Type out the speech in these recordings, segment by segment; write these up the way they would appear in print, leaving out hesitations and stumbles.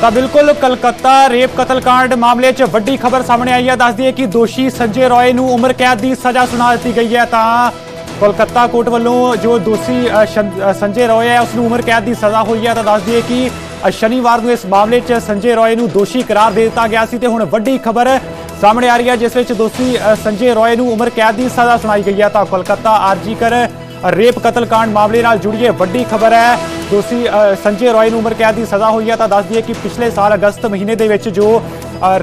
ਤਾਂ ਬਿਲਕੁਲ ਕਲਕੱਤਾ ਰੇਪ ਕਤਲकांड ਮਾਮਲੇ 'ਚ ਵੱਡੀ ਖਬਰ ਸਾਹਮਣੇ ਆਈ ਹੈ। ਦੱਸ ਦਈਏ ਕਿ ਦੋਸ਼ੀ ਸੰਜੇ ਰॉय ਨੂੰ ਉਮਰ ਕੈਦ ਦੀ ਸਜ਼ਾ ਸੁਣਾ ਦਿੱਤੀ ਗਈ ਹੈ। ਤਾਂ ਕੋਲਕਾਤਾ ਕੋਰਟ ਵੱਲੋਂ ਜੋ ਦੋਸ਼ੀ ਸੰਜੇ रॉय ਹੈ ਉਸ ਨੂੰ ਉਮਰ ਕੈਦ ਦੀ ਸਜ਼ਾ ਹੋਈ ਹੈ। ਤਾਂ ਦੱਸ ਦਈਏ ਕਿ ਸ਼ਨੀਵਾਰ ਨੂੰ ਇਸ ਮਾਮਲੇ 'ਚ ਸੰਜੇ रॉय ਨੂੰ ਦੋਸ਼ੀ ਕਰਾਰ ਦੇ ਦਿੱਤਾ ਗਿਆ ਸੀ ਤੇ ਹੁਣ ਵੱਡੀ ਖਬਰ ਸਾਹਮਣੇ ਆ ਰਹੀ ਹੈ ਜਿਸ ਵਿੱਚ ਦੋਸ਼ੀ ਸੰਜੇ रॉय ਨੂੰ ਉਮਰ ਕੈਦ ਦੀ ਸਜ਼ਾ ਸੁਣਾਈ ਗਈ ਹੈ। ਤਾਂ ਕੋਲਕਾਤਾ ਆਰਜੀਕਰ रेप कतलकांड मामले नाल जुड़ी है वड्डी खबर है। दोषी संजय रॉय नूं उमर कैद की सज़ा हुई है। तो दस दिए कि पिछले साल अगस्त महीने दे विच जो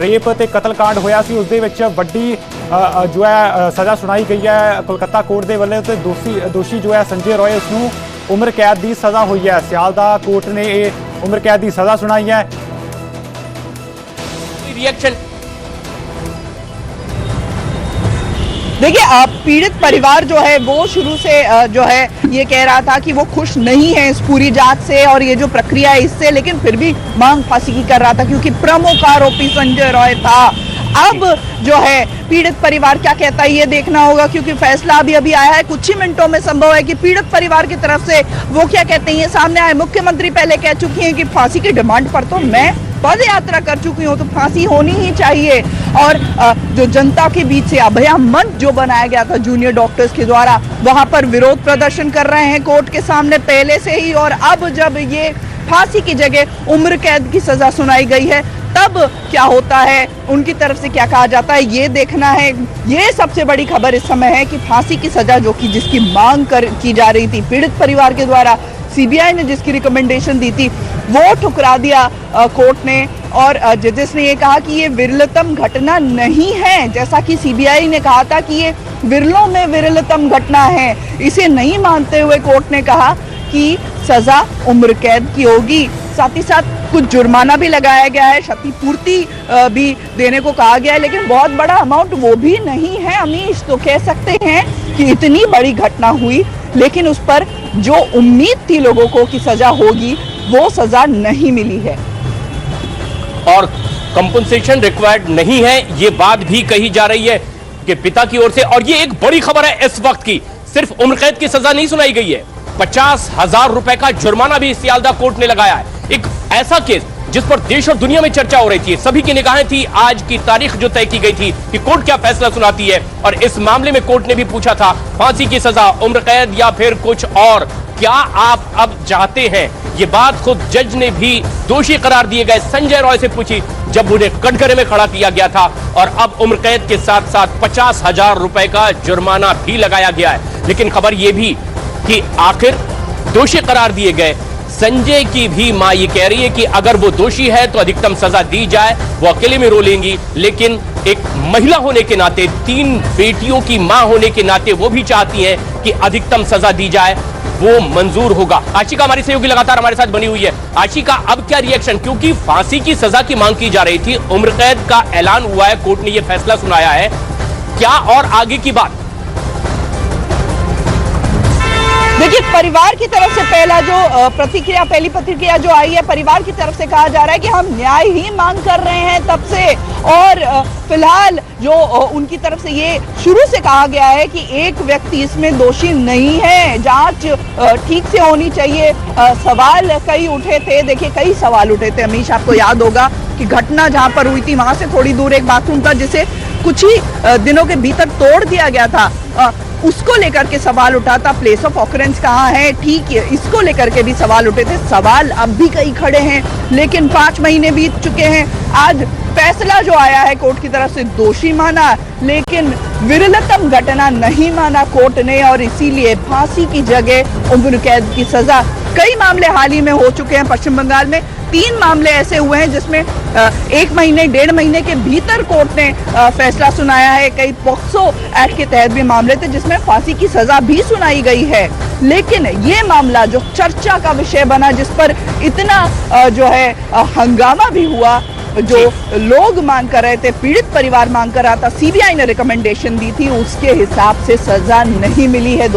रेप ते कतलकांड होया सी उस दे विच वड्डी जो है सज़ा सुनाई गई है कोलकाता कोर्ट के वल्लों। तो दोषी जो है संजय रॉय उसनूं उमर कैद की सज़ा हुई है। सियालदा कोर्ट ने ये उमर कैद की सज़ा सुनाई है। रिएक्शन देखिए, पीड़ित परिवार जो है वो शुरू से जो है ये कह रहा था कि वो खुश नहीं है इस पूरी जांच से और ये जो प्रक्रिया है इससे, लेकिन फिर भी मांग फांसी की कर रहा था क्योंकि प्रमुख आरोपी संजय रॉय था। अब जो है पीड़ित परिवार क्या कहता है ये देखना होगा क्योंकि फैसला अभी आया है। कुछ ही मिनटों में संभव है कि पीड़ित परिवार की तरफ से वो क्या कहते हैं ये सामने आए। मुख्यमंत्री पहले कह चुकी हैं कि फांसी की डिमांड पर तो मैं पद यात्रा कर चुकी हूँ, तो फांसी होनी ही चाहिए। और जो जनता के बीच से अभया मंच जो बनाया गया था जूनियर डॉक्टर्स के द्वारा, वहां पर विरोध प्रदर्शन कर रहे हैं कोर्ट के सामने पहले से ही। और अब जब ये फांसी की जगह उम्र कैद की सजा सुनाई गई है तब क्या होता है, उनकी तरफ से क्या कहा जाता है ये देखना है। ये सबसे बड़ी खबर इस समय है कि फांसी की सजा जो कि जिसकी मांग की जा रही थी पीड़ित परिवार के द्वारा, सीबीआई ने जिसकी रिकमेंडेशन दी थी वो ठुकरा दिया कोर्ट ने। और जजेस ने ये कहा कि ये विरलतम घटना नहीं है, जैसा कि सीबीआई ने कहा था कि ये विरलों में विरलतम घटना है। इसे नहीं मानते हुए कोर्ट ने कहा कि सजा उम्र कैद की होगी। साथ ही साथ कुछ जुर्माना भी लगाया गया है, क्षतिपूर्ति भी देने को कहा गया है, लेकिन बहुत बड़ा अमाउंट वो भी नहीं है। अमीश तो कह सकते हैं कि इतनी बड़ी घटना हुई लेकिन उस पर जो उम्मीद थी लोगों को कि सजा होगी वो सजा नहीं मिली है और कंपनसेशन रिक्वायर्ड नहीं है, ये बात भी कही जा रही है कि पिता की ओर से। और ये एक बड़ी खबर है इस वक्त की, सिर्फ उम्र कैद की सजा नहीं सुनाई गई है, 50,000 रुपए का जुर्माना भी सियालदा कोर्ट ने लगाया है। एक ऐसा केस जिस पर देश और दुनिया में चर्चा हो रही थी, सभी की निगाहें थी आज की तारीख जो तय की गई थी कि कोर्ट क्या फैसला सुनाती है। और इस मामले में कोर्ट ने भी पूछा था फांसी की सजा, उम्र कैद या फिर कुछ और, क्या आप अब चाहते हैं। ये बात खुद जज ने भी दोषी करार दिए गए संजय रॉय से पूछी जब उन्हें कटघरे में खड़ा किया गया था। और अब उम्र कैद के साथ साथ 50,000 रुपए का जुर्माना भी लगाया गया है। लेकिन खबर यह भी कि आखिर दोषी करार दिए गए संजय की भी मां ये कह रही है कि अगर वो दोषी है तो अधिकतम सजा दी जाए, वो अकेले में रो लेंगी। लेकिन एक महिला होने के नाते, 3 बेटियों की मां होने के नाते वो भी चाहती हैं कि अधिकतम सजा दी जाए, वो मंजूर होगा। आशिका हमारी सहयोगी लगातार हमारे साथ बनी हुई है। आशिका, अब क्या रिएक्शन, क्योंकि फांसी की सजा की मांग की जा रही थी, उम्र कैद का ऐलान हुआ है, कोर्ट ने यह फैसला सुनाया है, क्या और आगे की बात। देखिए, परिवार की तरफ से पहली प्रतिक्रिया जो आई है, परिवार की तरफ से कहा जा रहा है कि हम न्याय ही मांग कर रहे हैं तब से। और फिलहाल जो उनकी तरफ से ये शुरू से कहा गया है कि एक व्यक्ति इसमें दोषी नहीं है, जांच ठीक से होनी चाहिए। सवाल कई उठे थे, देखिए कई सवाल उठे थे अमीश, आपको याद होगा कि घटना जहां पर हुई थी वहां से थोड़ी दूर एक बाथरूम था जिसे कुछ ही दिनों के भीतर तोड़ दिया गया था। उसको लेकर के सवाल उठा था, प्लेस ऑफ ऑकरेंस कहाँ है, ठीक है, इसको लेकर के भी सवाल उठे थे। सवाल अब भी कई खड़े हैं, लेकिन 5 महीने बीत चुके हैं। आज फैसला जो आया है कोर्ट की तरफ से दोषी माना, लेकिन विरलतम घटना नहीं माना कोर्ट ने और इसीलिए फांसी की जगह उम्र कैद की सजा। कई मामले हाल ही में हो चुके हैं पश्चिम बंगाल में, 3 मामले ऐसे हुए हैं जिसमें 1 महीने 1.5 महीने के भीतर कोर्ट ने फैसला सुनाया है। कई पॉक्सो एक्ट के तहत भी मामले थे जिसमें फांसी की सजा भी सुनाई गई है। लेकिन ये मामला जो चर्चा का विषय बना, जिस पर इतना जो है हंगामा भी हुआ, जो लोग मांग कर रहे थे, पीड़ित परिवार मांग कर रहा था, सीबीआई ने रिकमेंडेशन दी थी, उसके हिसाब से सजा नहीं मिली है।